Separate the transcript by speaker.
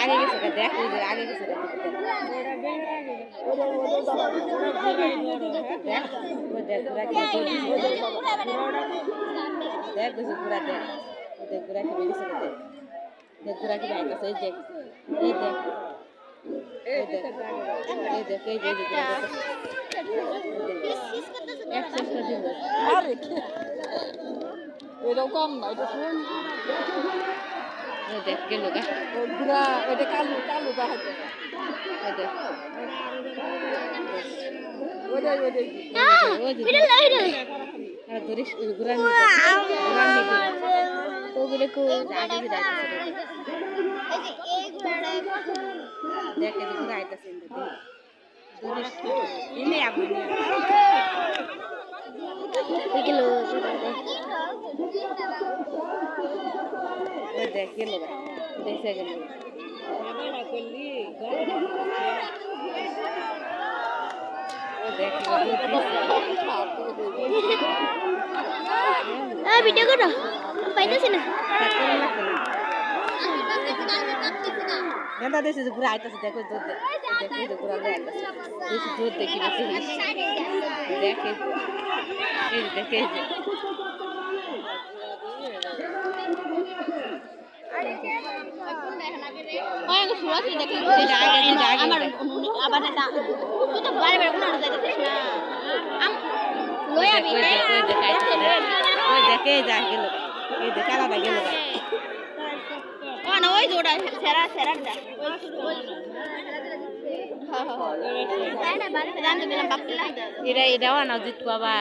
Speaker 1: আগে গেছে দেখ আগে গেছে দেখ গেছে ঘুরা দেখ ঘুরা খেয়ে গেছে দেখ ঘুরা কি ভাইতেছে এই দেখ এই দেখ এই দেখ এই দেখ এই দেখ
Speaker 2: এরকম না এটা শুন
Speaker 1: দেখ গেল গা
Speaker 2: ঘুরা এটা কালু কালু দেখাতে
Speaker 1: ধরিস ঘুরা দেখ ঘুরা আইতাছে দেখ গেল দেখে গেল
Speaker 3: ভিডিও করো পাইতেছি না
Speaker 1: নেতা দেশে ঘুরে আইতাছে দেখো দুধ দেখো ঘুরা আইতাছে বেশি দুধ দেখি দেখে এই দেখে দেখে যা গেল এই দেখা না গেল
Speaker 3: না ওই জোড়া সেরা সেরা
Speaker 1: এটাও আনা জিত বাবা